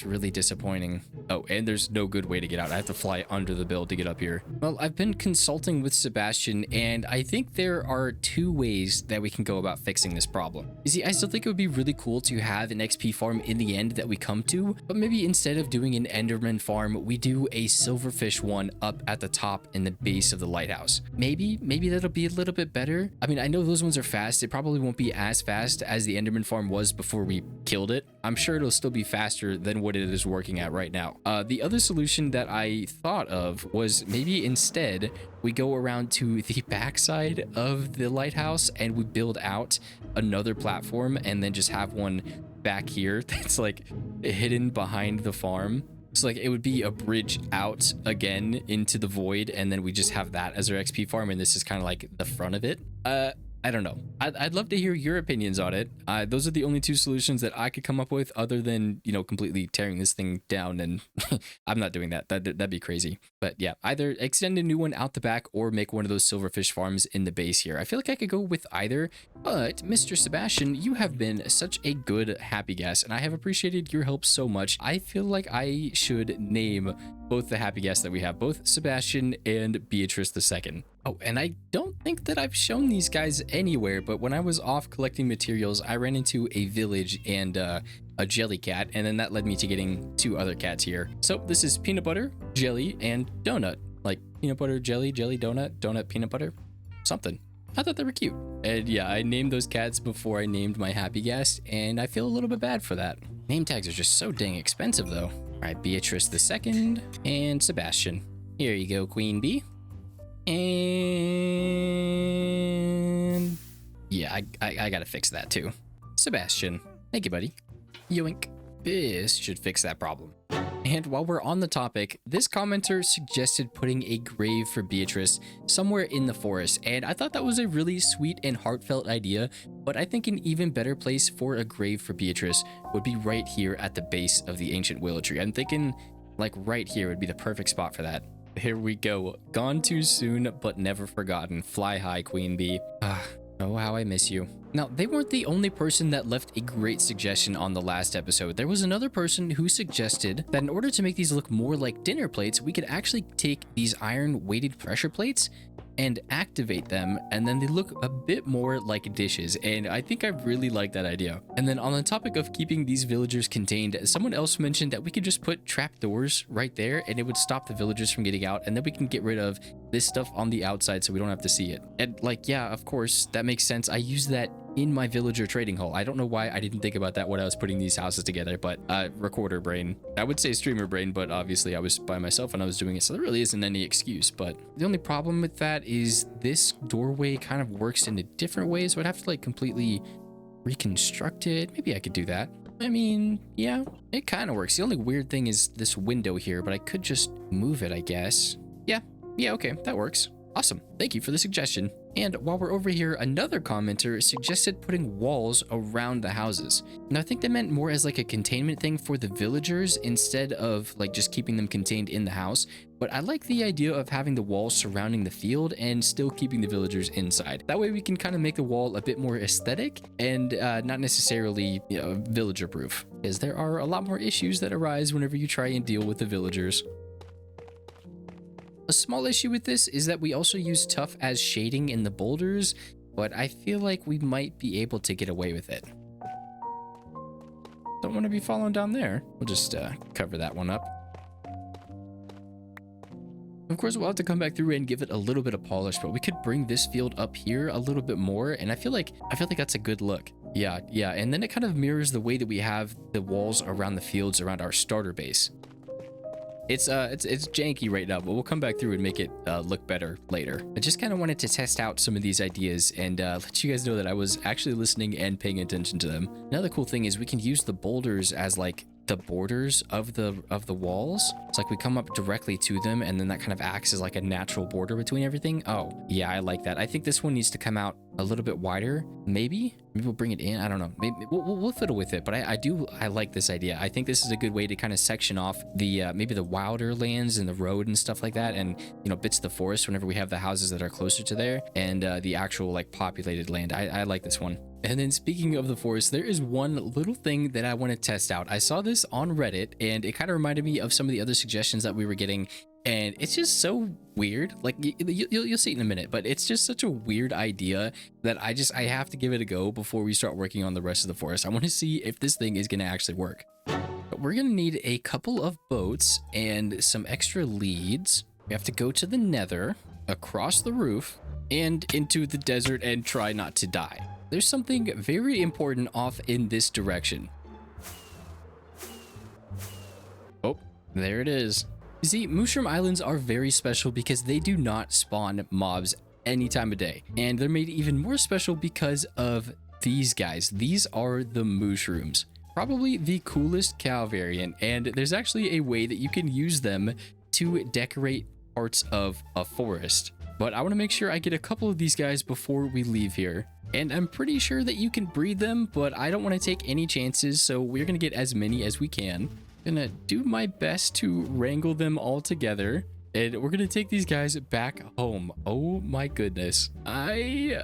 really disappointing. Oh, and there's no good way to get out. I have to fly under the build to get up here. Well, I've been consulting with Sebastian, and I think there are two ways that we can go about fixing this problem. You see, I still think it would be really cool to have an XP farm in the end that we come to, but maybe instead of doing an Enderman farm, we do a silverfish one up at the top in the base of the lighthouse. Maybe that'll be a little bit better. I mean, I know those ones are fast. It probably won't be as fast as the Enderman farm was before we killed it. I'm sure it'll still be faster than what it is working at right now. The other solution that I thought of was maybe instead we go around to the backside of the lighthouse and we build out another platform and then just have one back here that's like hidden behind the farm. So like it would be a bridge out again into the void, and then we just have that as our XP farm, and this is kind of like the front of it. I don't know. I'd love to hear your opinions on it. Those are the only two solutions that I could come up with, other than, you know, completely tearing this thing down. And I'm not doing that. That'd be crazy. But yeah, either extend a new one out the back or make one of those silverfish farms in the base here. I feel like I could go with either. But Mr. Sebastian, you have been such a good happy guest, and I have appreciated your help so much. I feel like I should name both the happy guests that we have, both Sebastian and Beatrice II. Oh, and I don't think that I've shown these guys anywhere, but when I was off collecting materials, I ran into a village and a jelly cat, and then that led me to getting 2 other cats here. So this is peanut butter, jelly, and donut. Like peanut butter, jelly, jelly, donut, donut, peanut butter, something. I thought they were cute. And yeah, I named those cats before I named my happy guest, and I feel a little bit bad for that. Name tags are just so dang expensive though. All right, Beatrice II and Sebastian. Here you go, Queen Bee. And yeah, I gotta fix that too. Sebastian, thank you, buddy. Yoink. This should fix that problem. And while we're on the topic, this commenter suggested putting a grave for Beatrice somewhere in the forest, and I thought that was a really sweet and heartfelt idea, but I think an even better place for a grave for Beatrice would be right here at the base of the ancient willow tree. I'm thinking like right here would be the perfect spot for that. Here we go. Gone too soon, but never forgotten. Fly high, Queen Bee. Oh, how I miss you. Now, they weren't the only person that left a great suggestion on the last episode. There was another person who suggested that in order to make these look more like dinner plates, we could actually take these iron weighted pressure plates and activate them, and then they look a bit more like dishes, and I think I really like that idea. And then on the topic of keeping these villagers contained, someone else mentioned that we could just put trapdoors right there and it would stop the villagers from getting out, and then we can get rid of this stuff on the outside so we don't have to see it. And like, yeah, of course, that makes sense. I use that in my villager trading hall. I don't know why I didn't think about that when I was putting these houses together, but recorder brain. I would say streamer brain, but obviously I was by myself and I was doing it, so there really isn't any excuse. But the only problem with that is this doorway kind of works in a different way, so I'd have to like completely reconstruct it. Maybe I could do that. I mean, yeah, it kind of works. The only weird thing is this window here, but I could just move it, I guess. Yeah, okay, that works. Awesome. Thank you for the suggestion. And while we're over here, another commenter suggested putting walls around the houses. Now, I think they meant more as like a containment thing for the villagers instead of like just keeping them contained in the house. But I like the idea of having the walls surrounding the field and still keeping the villagers inside. That way we can kind of make the wall a bit more aesthetic and not necessarily, you know, villager proof, because there are a lot more issues that arise whenever you try and deal with the villagers. A small issue with this is that we also use tuff as shading in the boulders, but I feel like we might be able to get away with it. Don't want to be falling down there. We'll just cover that one up. Of course, we'll have to come back through and give it a little bit of polish, but we could bring this field up here a little bit more, and I feel like that's a good look. Yeah, and then it kind of mirrors the way that we have the walls around the fields around our starter base. It's janky right now, but we'll come back through and make it look better later. I just kind of wanted to test out some of these ideas and let you guys know that I was actually listening and paying attention to them. Another cool thing is we can use the boulders as like the borders of the walls. It's like we come up directly to them, and then that kind of acts as like a natural border between everything. Oh yeah, I like that. I think this one needs to come out a little bit wider. Maybe we'll bring it in. I don't know. Maybe we'll fiddle with it, but I like this idea. I think this is a good way to kind of section off the maybe the wilder lands and the road and stuff like that, and you know, bits of the forest whenever we have the houses that are closer to there, and the actual like populated land. I like this one. And then speaking of the forest, there is one little thing that I want to test out. I saw this on Reddit and it kind of reminded me of some of the other suggestions that we were getting, and it's just so weird. Like you'll see it in a minute, but it's just such a weird idea that I have to give it a go before we start working on the rest of the forest. I want to see if this thing is going to actually work. But we're going to need a couple of boats and some extra leads. We have to go to the nether, across the roof, and into the desert and try not to die. There's something very important off in this direction. Oh, there it is. You see, Mushroom Islands are very special because they do not spawn mobs any time of day. And they're made even more special because of these guys. These are the Mooshrooms. Probably the coolest cow variant, and there's actually a way that you can use them to decorate parts of a forest. But I want to make sure I get a couple of these guys before we leave here. And I'm pretty sure that you can breed them, but I don't want to take any chances, so we're going to get as many as we can. Gonna do my best to wrangle them all together, and we're gonna take these guys back home. Oh my goodness. I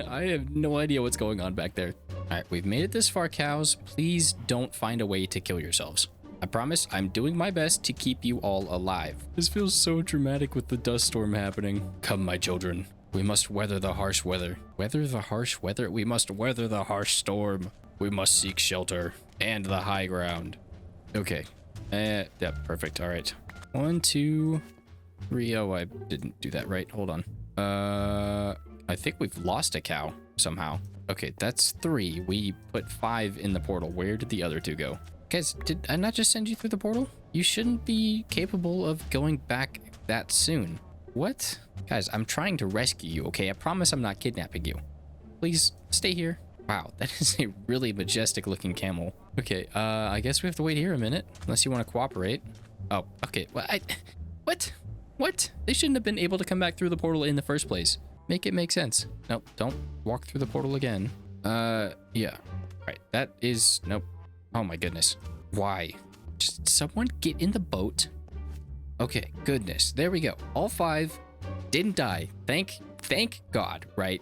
have no idea what's going on back there. All right, we've made it this far, cows. Please don't find a way to kill yourselves. I promise I'm doing my best to keep you all alive. This feels so dramatic with the dust storm happening. Come, my children. We must weather the harsh weather. Weather the harsh weather? We must weather the harsh storm. We must seek shelter and the high ground. Okay. Yeah, perfect. All right. 1, 2, 3. Oh, I didn't do that right. Hold on. I think we've lost a cow somehow. Okay, that's 3. We put 5 in the portal. Where did the other 2 go? Guys, did I not just send you through the portal? You shouldn't be capable of going back that soon. What? Guys, I'm trying to rescue you, okay? I promise I'm not kidnapping you. Please stay here. Wow, that is a really majestic looking camel. Okay, I guess we have to wait here a minute, unless you want to cooperate. Oh, okay. Well, What? They shouldn't have been able to come back through the portal in the first place. Make it make sense. Nope, don't walk through the portal again. Yeah. Right, that is... Nope. Oh my goodness. Why? Just someone get in the boat. Okay, goodness. There we go. All 5 didn't die. Thank God, right?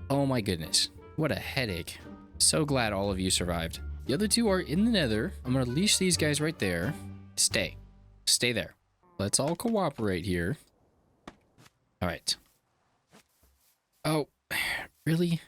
Oh my goodness. What a headache. So glad all of you survived. The other 2 are in the nether. I'm gonna leash these guys right there. Stay there. Let's all cooperate here. All right. Oh, really?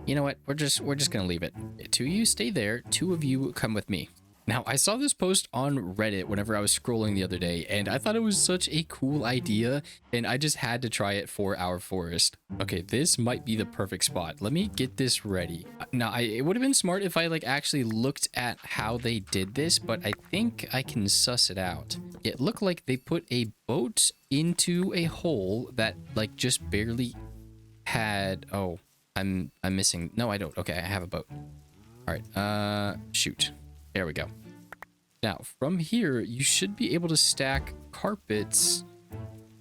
You know what? We're just gonna leave it. 2 of you stay there. 2 of you come with me. Now, I saw this post on Reddit whenever I was scrolling the other day, and I thought it was such a cool idea, and I just had to try it for our forest. Okay, this might be the perfect spot. Let me get this ready. Now, it would have been smart if I actually looked at how they did this, but I think I can suss it out. It looked like they put a boat into a hole that just barely had... Oh, I'm missing... No, I don't. Okay, I have a boat. All right, shoot. There we go. Now, from here, you should be able to stack carpets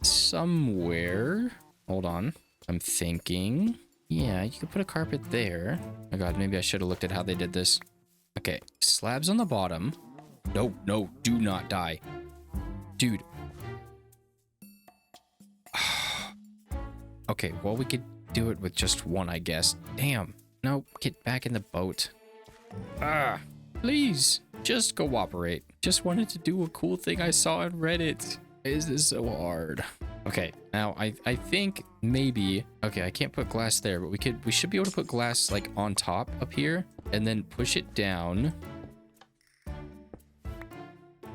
somewhere. Hold on. I'm thinking. Yeah, you could put a carpet there. Oh god, maybe I should have looked at how they did this. Okay, slabs on the bottom. No, do not die. Dude. Okay, well, we could do it with just 1, I guess. Damn. No, get back in the boat. Please, just cooperate. Just wanted to do a cool thing I saw on Reddit. Is this so hard? Okay, now I think maybe... Okay, I can't put glass there, but we should be able to put glass on top up here and then push it down.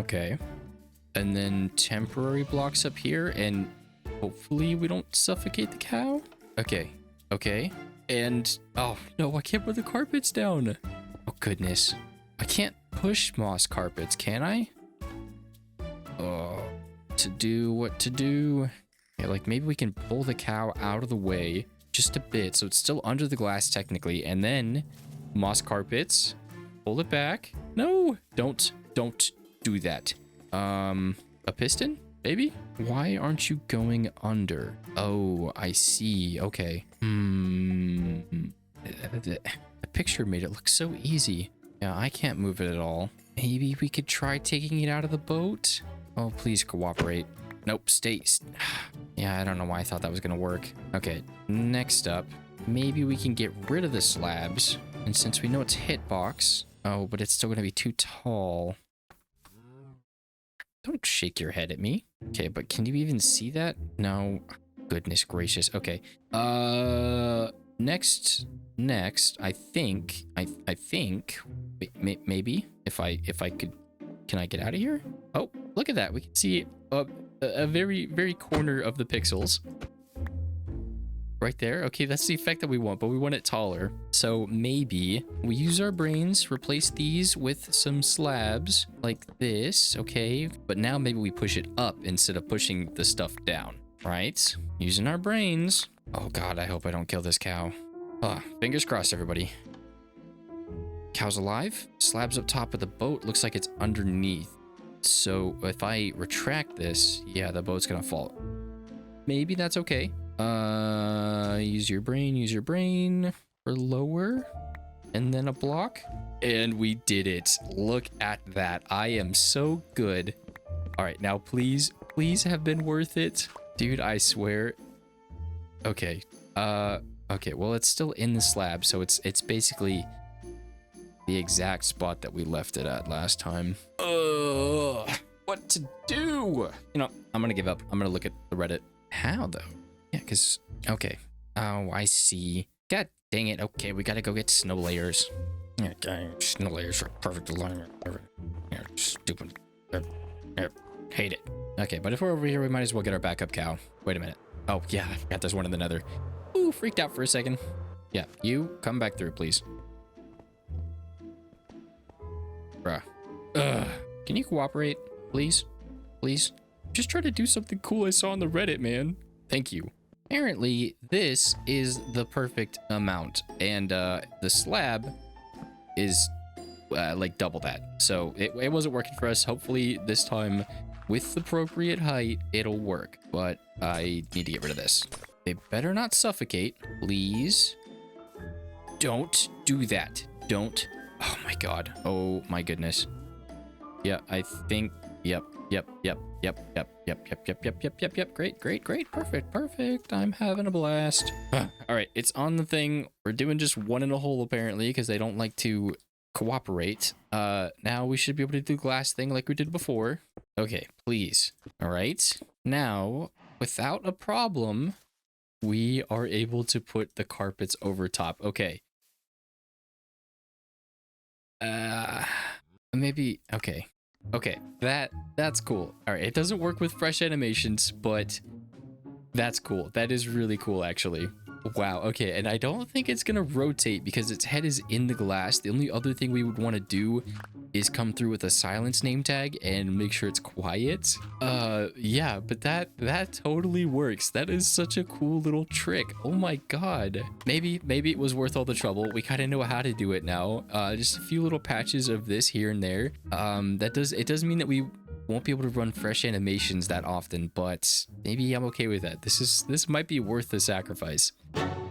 Okay. And then temporary blocks up here, and hopefully we don't suffocate the cow. Okay. And... Oh, no, I can't put the carpets down. Oh, goodness. I can't push moss carpets, can I? Oh, what to do? Okay, maybe we can pull the cow out of the way just a bit, so it's still under the glass technically, and then moss carpets. Pull it back. No, don't do that. A piston, maybe? Why aren't you going under? Oh, I see. Okay. The picture made it look so easy. Yeah, I can't move it at all. Maybe we could try taking it out of the boat? Oh, please cooperate. Nope, stay. Yeah, I don't know why I thought that was gonna work. Okay, next up, maybe we can get rid of the slabs. And since we know it's hitbox... Oh, but it's still gonna be too tall. Don't shake your head at me. Okay, but can you even see that? No. Goodness gracious. Okay. Next, I think, maybe if I could, can I get out of here? Oh, look at that. We can see a very corner of the pixels right there. Okay, that's the effect that we want, but we want it taller. So maybe we use our brains, replace these with some slabs like this. Okay, but now maybe we push it up instead of pushing the stuff down, right? Using our brains. Oh god, I hope I don't kill this cow. Fingers crossed, everybody. Cow's alive. Slabs up top of the boat. Looks like it's underneath. So if I retract this, yeah, the boat's gonna fall. Maybe that's okay. Use your brain for lower. And then a block. And we did it. Look at that. I am so good. All right, now please have been worth it. Dude, I swear. Okay. Okay, well, it's still in the slab, so it's basically the exact spot that we left it at last time. Ugh, what to do? You know, I'm gonna give up. I'm gonna look at the Reddit. How, though? Yeah, because, okay. Oh, I see. God dang it. Okay, we gotta go get snow layers. Okay, snow layers are perfect alignment. Yeah, stupid. Hate it. Okay, but if we're over here, we might as well get our backup cow. Wait a minute. Oh, yeah, I forgot there's one in the nether. Ooh, freaked out for a second. Yeah, you come back through, please. Bruh. Ugh. Can you cooperate, please? Please? Just try to do something cool I saw on the Reddit, man. Thank you. Apparently, this is the perfect amount, and the slab is like double that. So it wasn't working for us. Hopefully this time with the appropriate height, it'll work. But I need to get rid of this. They better not suffocate, please. Don't do that. Don't. Oh my God. Oh my goodness. Yeah, I think. Yep. Great. Perfect. I'm having a blast. All right, it's on the thing. We're doing just one in a hole apparently because they don't like to cooperate. Now we should be able to do the glass thing like we did before. Okay, please. All right. Now, without a problem, we are able to put the carpets over top. Okay. Maybe. Okay, that's cool. All right, it doesn't work with fresh animations, but that's cool. That is really cool, actually. Wow, okay, and I don't think it's gonna rotate because its head is in the glass. The only other thing we would want to do is come through with a silence name tag and make sure it's quiet. Yeah, but that totally works. That is such a cool little trick. Oh my God. Maybe it was worth all the trouble. We kind of know how to do it now. Just a few little patches of this here and there. It does mean that we won't be able to run fresh animations that often, but maybe I'm okay with that. This might be worth the sacrifice.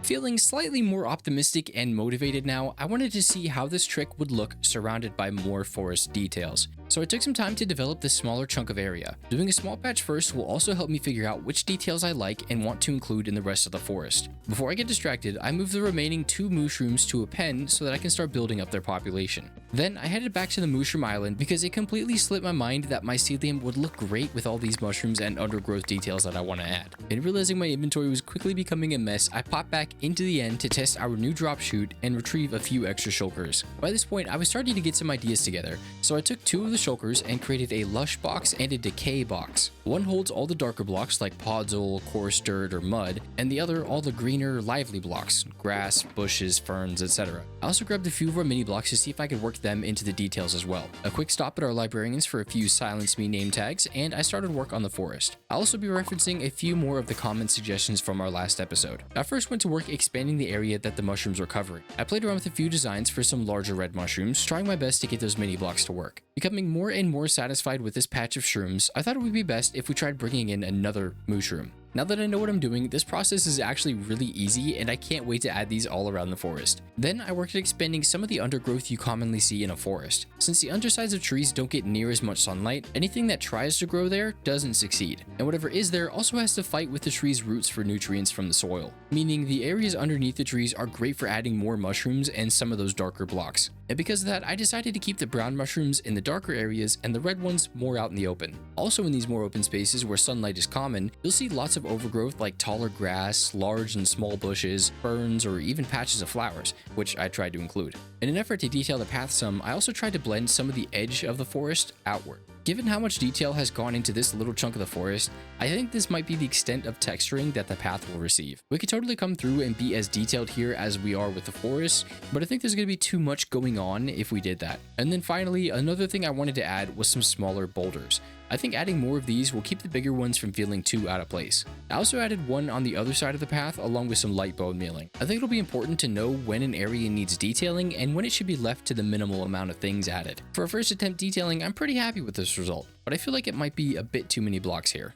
Feeling slightly more optimistic and motivated now, I wanted to see how this trick would look surrounded by more forest details. So I took some time to develop this smaller chunk of area. Doing a small patch first will also help me figure out which details I like and want to include in the rest of the forest. Before I get distracted, I moved the remaining 2 mooshrooms to a pen so that I can start building up their population. Then I headed back to the mushroom island because it completely slipped my mind that my seedling would look great with all these mushrooms and undergrowth details that I want to add. And realizing my inventory was quickly becoming a mess, I popped back into the end to test our new drop chute and retrieve a few extra shulkers. By this point, I was starting to get some ideas together, so I took 2 of the shulkers and created a lush box and a decay box. One holds all the darker blocks like podzol, coarse dirt, or mud, and the other all the greener, lively blocks, grass, bushes, ferns, etc. I also grabbed a few of our mini blocks to see if I could work them into the details as well. A quick stop at our librarians for a few silence me name tags, and I started work on the forest. I'll also be referencing a few more of the comment suggestions from our last episode. I first went to work expanding the area that the mushrooms were covering. I played around with a few designs for some larger red mushrooms, trying my best to get those mini blocks to work. Becoming more and more satisfied with this patch of shrooms, I thought it would be best if we tried bringing in another mooshroom. Now that I know what I'm doing, this process is actually really easy and I can't wait to add these all around the forest. Then I worked at expanding some of the undergrowth you commonly see in a forest. Since the undersides of trees don't get near as much sunlight, anything that tries to grow there doesn't succeed. And whatever is there also has to fight with the tree's roots for nutrients from the soil. Meaning the areas underneath the trees are great for adding more mushrooms and some of those darker blocks. And because of that, I decided to keep the brown mushrooms in the darker areas and the red ones more out in the open. Also in these more open spaces where sunlight is common, you'll see lots of overgrowth like taller grass, large and small bushes, ferns, or even patches of flowers, which I tried to include. In an effort to detail the path some, I also tried to blend some of the edge of the forest outward. Given how much detail has gone into this little chunk of the forest, I think this might be the extent of texturing that the path will receive. We could totally come through and be as detailed here as we are with the forest, but I think there's going to be too much going on if we did that. And then finally, another thing I wanted to add was some smaller boulders. I think adding more of these will keep the bigger ones from feeling too out of place. I also added one on the other side of the path along with some light bone mealing. I think it'll be important to know when an area needs detailing and when it should be left to the minimal amount of things added. For a first attempt detailing, I'm pretty happy with this result, but I feel like it might be a bit too many blocks here.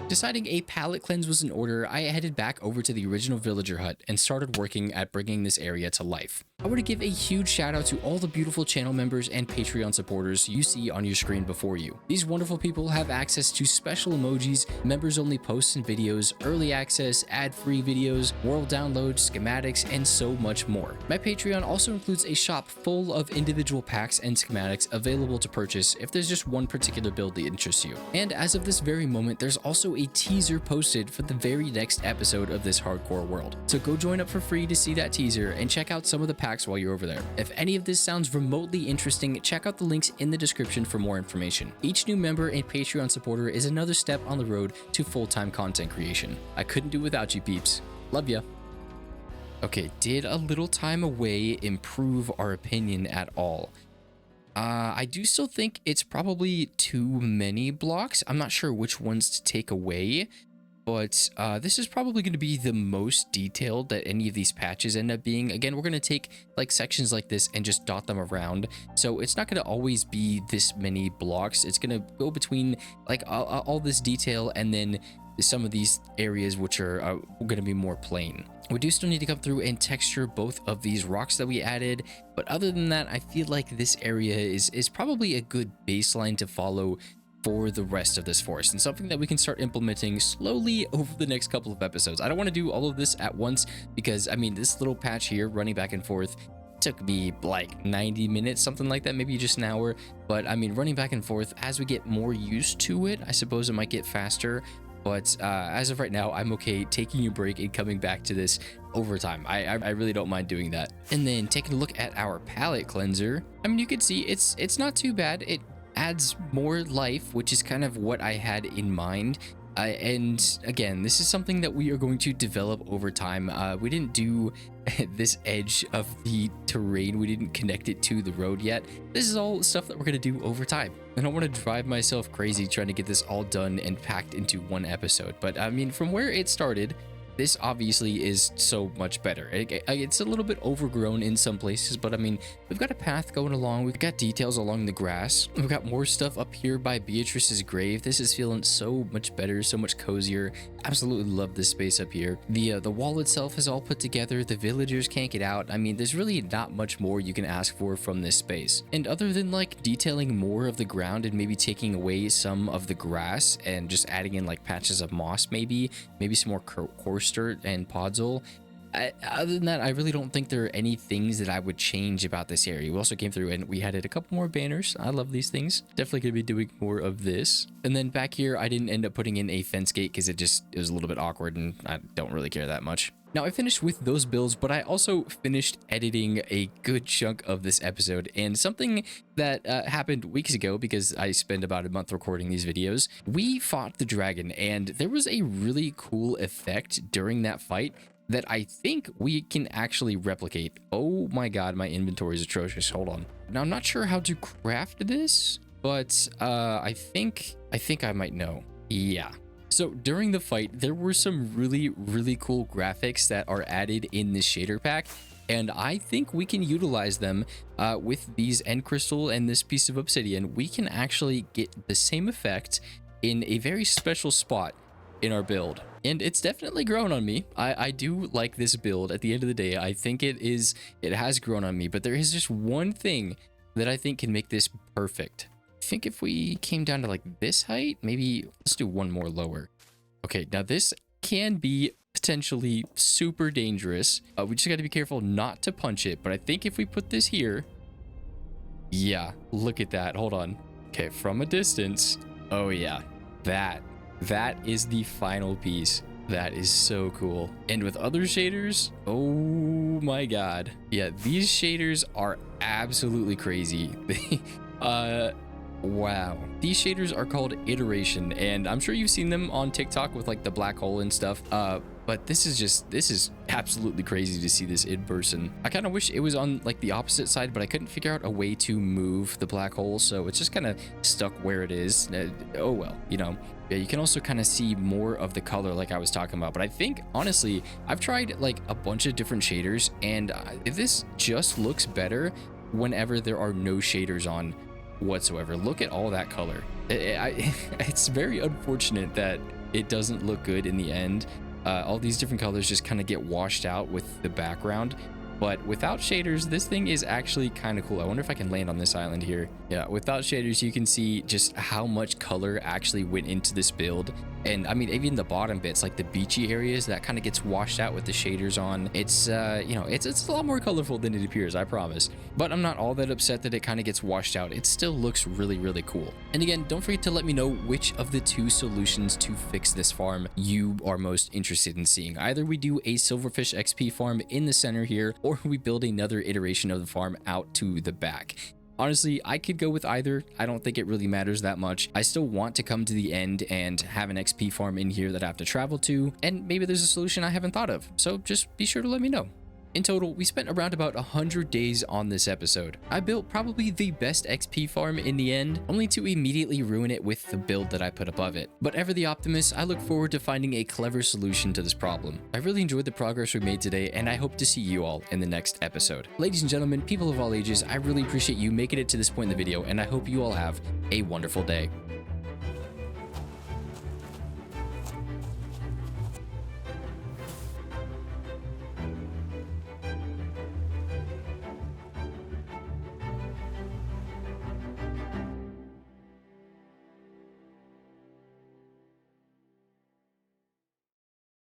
Deciding a palette cleanse was in order, I headed back over to the original villager hut and started working at bringing this area to life. I want to give a huge shout out to all the beautiful channel members and Patreon supporters you see on your screen before you. These wonderful people have access to special emojis, members only posts and videos, early access, ad-free videos, world downloads, schematics, and so much more. My Patreon also includes a shop full of individual packs and schematics available to purchase if there's just one particular build that interests you. And as of this very moment, there's also a teaser posted for the very next episode of this hardcore world. So go join up for free to see that teaser and check out some of the packs while you're over there. If any of this sounds remotely interesting, check out the links in the description for more information. Each new member and Patreon supporter is another step on the road to full-time content creation. I couldn't do without you peeps. Love ya. Okay, did a little time away improve our opinion at all? I do still think it's probably too many blocks. I'm not sure which ones to take away, but this is probably going to be the most detailed that any of these patches end up being. Again, we're going to take like sections like this and just dot them around. So it's not going to always be this many blocks. It's going to go between like all this detail and then some of these areas which are going to be more plain. We do still need to come through and texture both of these rocks that we added, but other than that, I feel like this area is probably a good baseline to follow for the rest of this forest, and something that we can start implementing slowly over the next couple of episodes. I don't want to do all of this at once because, I mean, this little patch here running back and forth took me like 90 minutes, something like that, maybe just an hour. But I mean, running back and forth, as we get more used to it, I suppose it might get faster. But as of right now, I'm okay taking a break and coming back to this over time. I really don't mind doing that. And then taking a look at our palette cleanser, I mean, you can see it's not too bad. It adds more life, which is kind of what I had in mind. And again, this is something that we are going to develop over time. We didn't do this edge of the terrain. We didn't connect it to the road yet. This is all stuff that we're going to do over time. I don't want to drive myself crazy trying to get this all done and packed into one episode. But I mean, from where it started, this obviously is so much better. It's a little bit overgrown in some places, but I mean, we've got a path going along. We've got details along the grass. We've got more stuff up here by Beatrice's grave. This is feeling so much better, so much cozier. Absolutely love this space up here. The wall itself is all put together. The villagers can't get out. I mean, there's really not much more you can ask for from this space. And other than like detailing more of the ground and maybe taking away some of the grass and just adding in like patches of moss, maybe some more coarse dirt and podzol. Other than that, I really don't think there are any things that I would change about this area. We also came through and we added a couple more banners. I love these things. Definitely going to be doing more of this. And then back here, I didn't end up putting in a fence gate because it was a little bit awkward and I don't really care that much. Now, I finished with those builds, but I also finished editing a good chunk of this episode, and something that happened weeks ago, because I spent about a month recording these videos, we fought the dragon, and there was a really cool effect during that fight that I think we can actually replicate. Oh my god, my inventory is atrocious. Hold on. Now, I'm not sure how to craft this, but I think I might know. Yeah. So during the fight, there were some really cool graphics that are added in this shader pack, and I think we can utilize them with these end crystal and this piece of obsidian. We can actually get the same effect in a very special spot in our build, and it's definitely grown on me. I do like this build. At the end of the day, I think it has grown on me, but there is just one thing that I think can make this perfect. I think if we came down to like this height, maybe let's do one more lower. Okay, now this can be potentially super dangerous. We just got to be careful not to punch it, but I think if we put this here, yeah, look at that. Hold on. Okay, from a distance. Oh yeah, that is the final piece. That is so cool. And with other shaders, oh my god. Yeah, these shaders are absolutely crazy. Wow. These shaders are called iteration, and I'm sure you've seen them on TikTok with like the black hole and stuff. But this is absolutely crazy to see this in person. I kind of wish it was on like the opposite side, but I couldn't figure out a way to move the black hole, so it's just kind of stuck where it is. Oh well, you know. Yeah, you can also kind of see more of the color like I was talking about, but I think honestly, I've tried like a bunch of different shaders, and this just looks better whenever there are no shaders on whatsoever. Look at all that color. It's very unfortunate that it doesn't look good in the end. All these different colors just kind of get washed out with the background. But without shaders, this thing is actually kind of cool. I wonder if I can land on this island here. Yeah, without shaders, you can see just how much color actually went into this build. And I mean, even the bottom bits, like the beachy areas, that kind of gets washed out with the shaders on. It's, you know, it's a lot more colorful than it appears, I promise. But I'm not all that upset that it kind of gets washed out. It still looks really, really cool. And again, don't forget to let me know which of the two solutions to fix this farm you are most interested in seeing. Either we do a silverfish XP farm in the center here, or we build another iteration of the farm out to the back. Honestly, I could go with either. I don't think it really matters that much. I still want to come to the end and have an XP farm in here that I have to travel to, and maybe there's a solution I haven't thought of, so just be sure to let me know. In total, we spent around about 100 days on this episode. I built probably the best XP farm in the end, only to immediately ruin it with the build that I put above it. But ever the optimist, I look forward to finding a clever solution to this problem. I really enjoyed the progress we made today, and I hope to see you all in the next episode. Ladies and gentlemen, people of all ages, I really appreciate you making it to this point in the video, and I hope you all have a wonderful day.